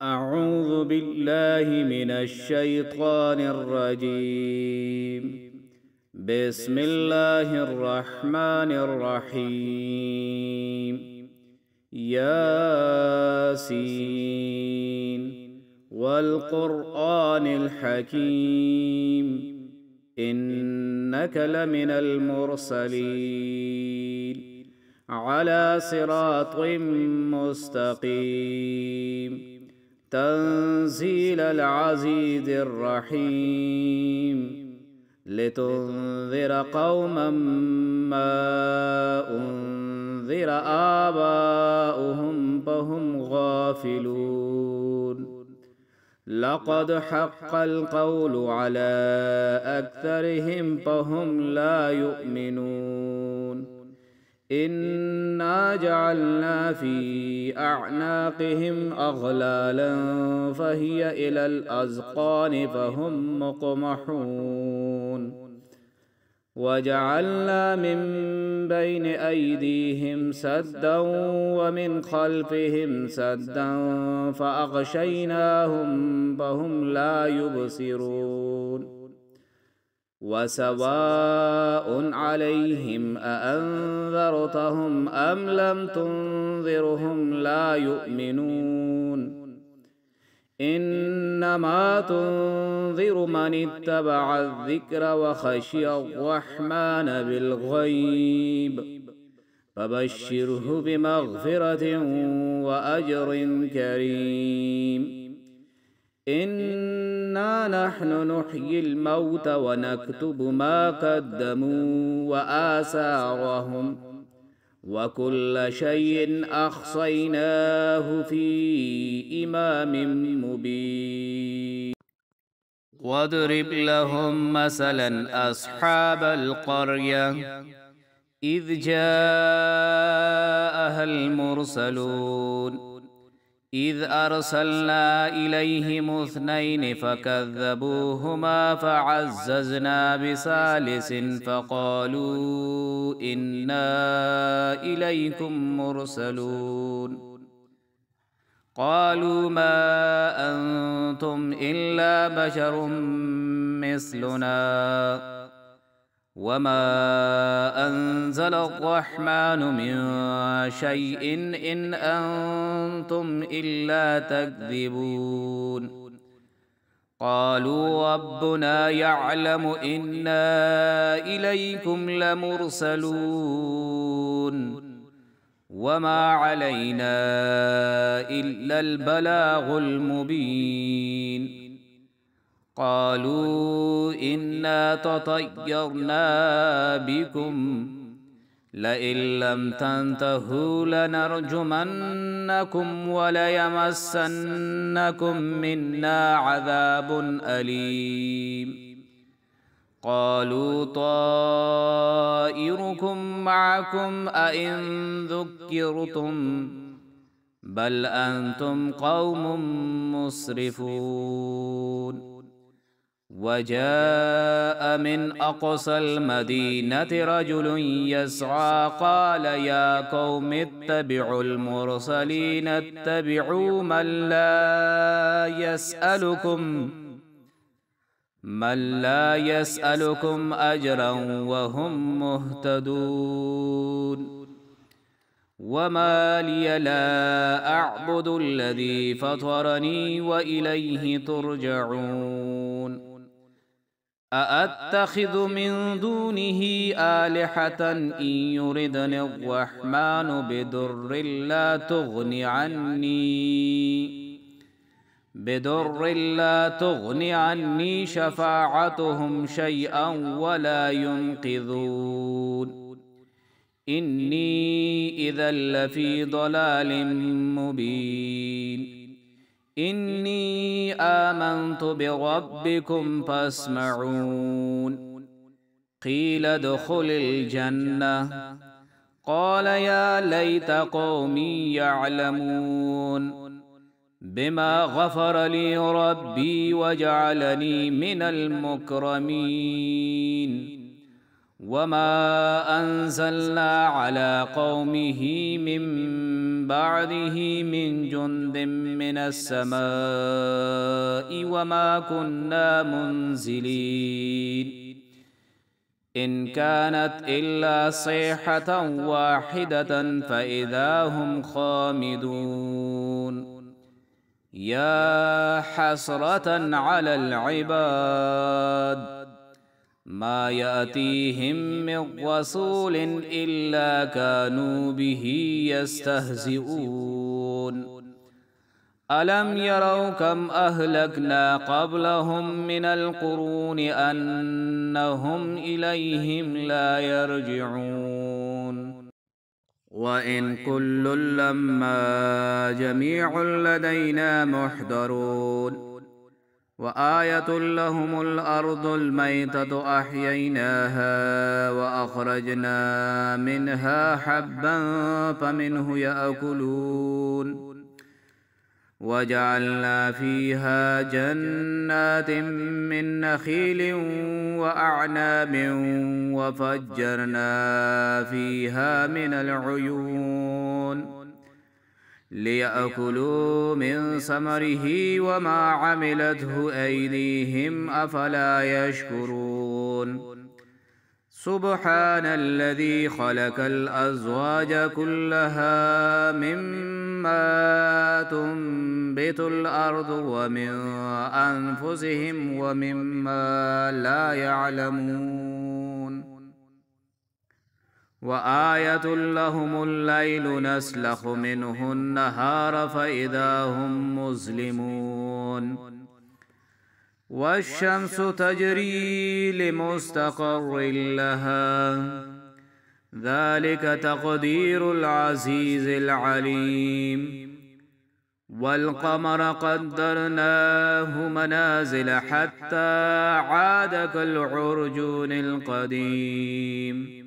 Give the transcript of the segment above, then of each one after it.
أعوذ بالله من الشيطان الرجيم. بسم الله الرحمن الرحيم. ياسين والقرآن الحكيم إنك لمن المرسلين على صراط مستقيم تنزيل العزيز الرحيم لتنذر قوما ما أنذر آباؤهم فهم غافلون لقد حق القول على أكثرهم فهم لا يؤمنون إنا جعلنا في أعناقهم أغلالا فهي إلى الأذقان فهم مقمحون وجعلنا من بين أيديهم سدا ومن خلفهم سدا فأغشيناهم فهم لا يبصرون وسواء عليهم أأنذرتهم أم لم تنذرهم لا يؤمنون إنما تنذر من اتبع الذكر وخشي الرحمن بالغيب فبشره بمغفرة وأجر كريم إنا نحن نحيي الموت ونكتب ما قدموا وآثارهم وكل شيء أحصيناه في إمام مبين واضرب لهم مثلا أصحاب القرية إذ جاءها المرسلون إذ أرسلنا إليهم اثنين فكذبوهما فعززنا بثالث فقالوا إنا إليكم مرسلون قالوا ما أنتم إلا بشر مثلنا وما أنزل الرحمن من شيء إن أنتم إلا تكذبون قالوا ربنا يعلم إنا إليكم لمرسلون وما علينا إلا البلاغ المبين قالوا إنا تطيرنا بكم لئن لم تنتهوا لنرجمنكم وليمسنكم منا عذاب أليم قالوا طائركم معكم أئن ذكرتم بل أنتم قوم مسرفون وجاء من أقصى المدينة رجل يسعى قال يا قوم اتبعوا المرسلين اتبعوا من لا يسألكم أجرا وهم مهتدون وما لي لا أعبد الذي فطرني وإليه ترجعون أأتخذ من دونه آلهة إن يردني الرحمن بدر لا تغني عني شفاعتهم شيئا ولا ينقذون إني إذا لفي ضلال مبين إني آمنت بربكم فاسمعون قيل ادخل الجنة قال يا ليت قومي يعلمون بما غفر لي ربي وجعلني من المكرمين وما أنزلنا على قومه من بعده من جند من السماء وما كنا منزلين إن كانت إلا صيحة واحدة فإذا هم خامدون يا حسرة على العباد ما يأتيهم من رسول إلا كانوا به يستهزئون ألم يروا كم أهلكنا قبلهم من القرون أنهم إليهم لا يرجعون وإن كل لما جميع لدينا محضرون وآية لهم الأرض الميتة أحييناها وأخرجنا منها حبا فمنه يأكلون وجعلنا فيها جنات من نخيل وأعناب وفجرنا فيها من العيون ليأكلوا من ثمره وما عملته أيديهم أفلا يشكرون سبحان الذي خلق الأزواج كلها مما تنبت الأرض ومن أنفسهم ومما لا يعلمون وآية لهم الليل نسلخ منه النهار فإذا هم مظلمون والشمس تجري لمستقر لها ذلك تقدير العزيز العليم والقمر قدرناه منازل حتى عاد كالعرجون القديم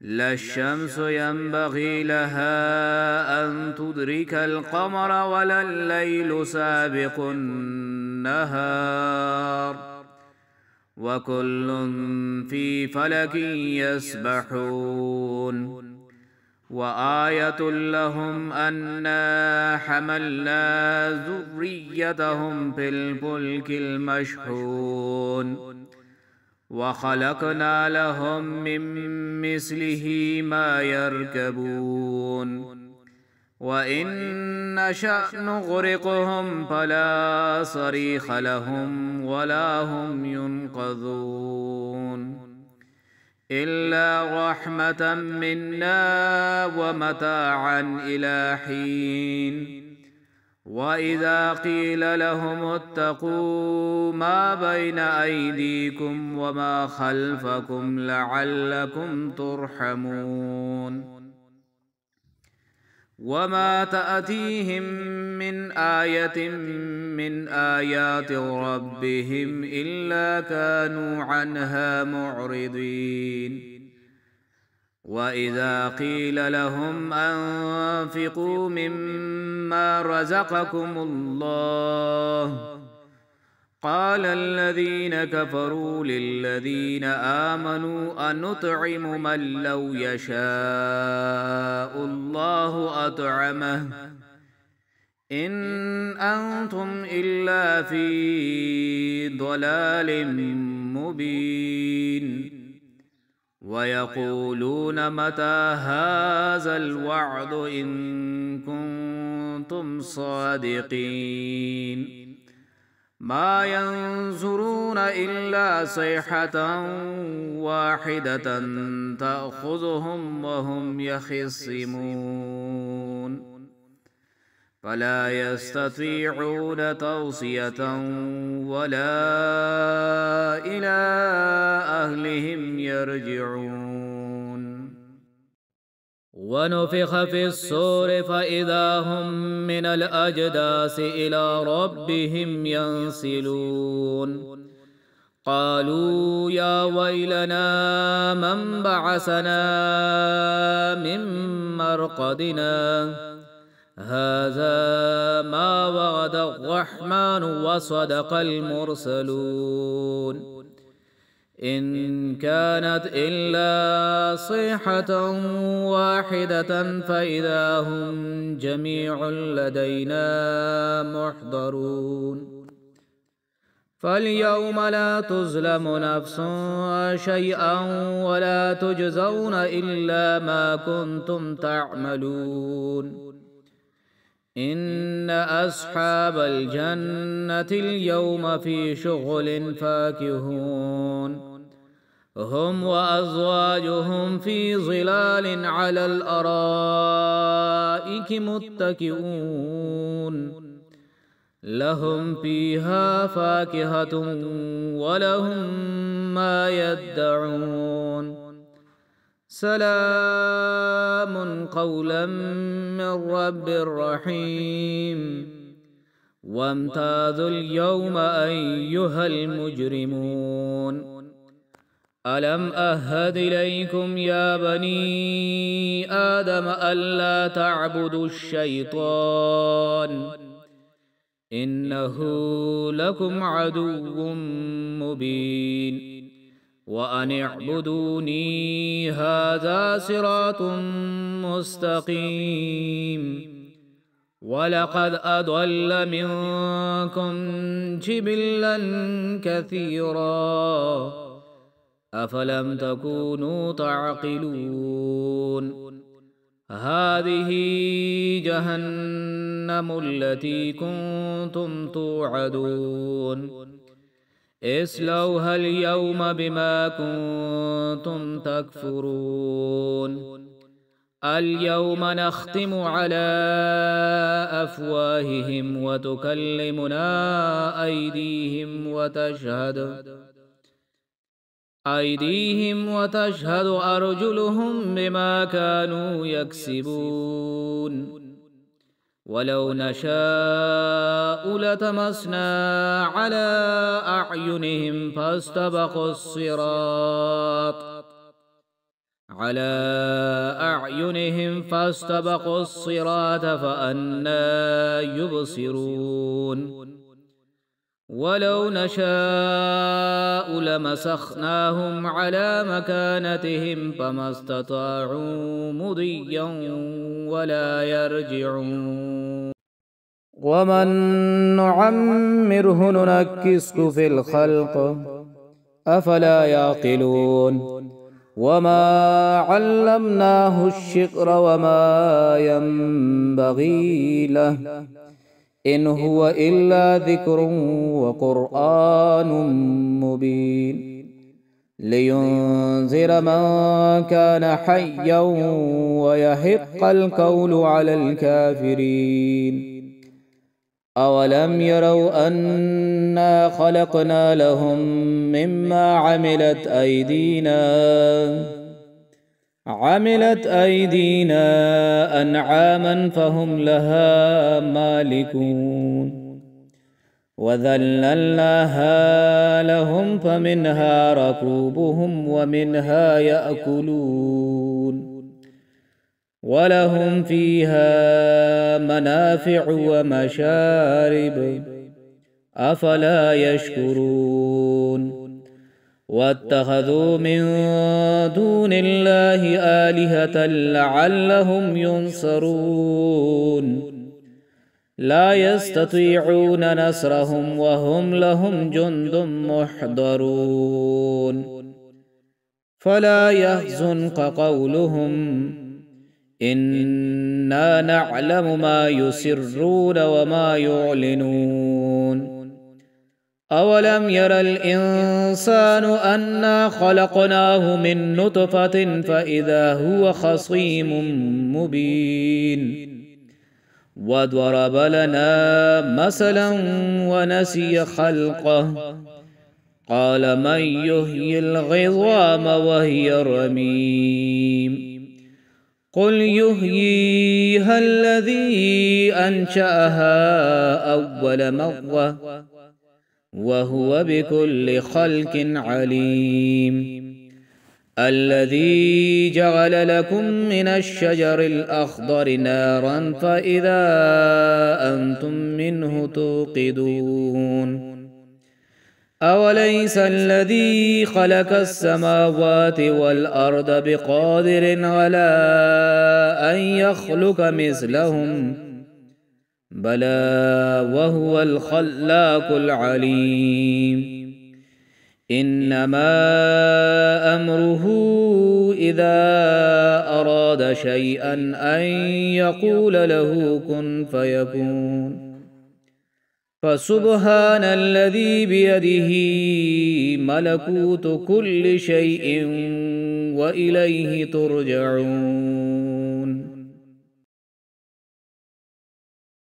لا الشمس ينبغي لها أن تدرك القمر ولا الليل سابق النهار وكل في فلك يسبحون وآية لهم أنا حملنا ذريتهم في الفلك المشحون وخلقنا لهم من مثله ما يركبون وإن نشأ نغرقهم فلا صريخ لهم ولا هم ينقذون إلا رحمة منا ومتاعا إلى حين وإذا قيل لهم اتقوا ما بين أيديكم وما خلفكم لعلكم ترحمون وما تأتيهم من آية من آيات ربهم إلا كانوا عنها معرضين وإذا قيل لهم أنفقوا مما رزقكم الله قال الذين كفروا للذين آمنوا أنطعم من لو يشاء الله أطعمه إن أنتم إلا في ضلال مبين ويقولون متى هذا الوعد إن كنتم صادقين ما ينظرون إلا صيحة واحدة تأخذهم وهم يخصمون فلا يستطيعون توصية ولا إلى أهلهم يرجعون ونفخ في الصور فإذا هم من الأجداث إلى ربهم ينسلون قالوا يا ويلنا من بعثنا من مرقدنا هذا ما وعد الرحمن وصدق المرسلون إن كانت إلا صيحة واحدة فإذا هم جميع لدينا محضرون فاليوم لا تظلم نفس شيئا ولا تجزون إلا ما كنتم تعملون إن أصحاب الجنة اليوم في شغل فاكهون هم وأزواجهم في ظلال على الأرائك متكئون لهم فيها فاكهة ولهم ما يدعون سلام قولا من رب رحيم وامتازوا اليوم أيها المجرمون ألم أهد إليكم يا بني آدم ألا تعبدوا الشيطان إنه لكم عدو مبين وأن اعبدوني هذا صراط مستقيم ولقد أضل منكم جبلا كثيرا أفلم تكونوا تعقلون هذه جهنم التي كنتم توعدون اصلوها اليوم بما كنتم تكفرون اليوم نختم على أفواههم وتكلمنا أيديهم وتشهد أرجلهم بما كانوا يكسبون ولو نشاء لتمسنا على أعينهم فاستبقوا الصراط فأنى يبصرون ولو نشاء لمسخناهم على مكانتهم فما استطاعوا مضيا ولا يرجعون ومن نعمره ننكسه في الخلق أفلا يعقلون وما علمناه الشعر وما ينبغي له إن هو إلا ذكر وقرآن مبين لينذر من كان حيا ويحق القول على الكافرين أولم يروا أنا خلقنا لهم مما عملت أيدينا أنعاما فهم لها مالكون وذللناها لهم فمنها ركوبهم ومنها يأكلون ولهم فيها منافع ومشارب أفلا يشكرون واتخذوا من دون الله آلهة لعلهم ينصرون لا يستطيعون نصرهم وهم لهم جند محضرون فلا يحزنك قولهم إنا نعلم ما يسرون وما يعلنون أولم ير الإنسان أنا خلقناه من نطفة فإذا هو خصيم مبين وضرب لنا مثلا ونسي خلقه قال من يحيي العظام وهي رميم قل يحييها الذي أنشأها أول مرة وهو بكل خلق عليم الذي جعل لكم من الشجر الأخضر نارا فإذا أنتم منه توقدون أوليس الذي خلق السماوات والأرض بقادر على أن يخلق مثلهم بلى وهو الخلاق العليم إنما أمره إذا أراد شيئا أن يقول له كن فيكون فسبحان الذي بيده ملكوت كل شيء وإليه ترجعون.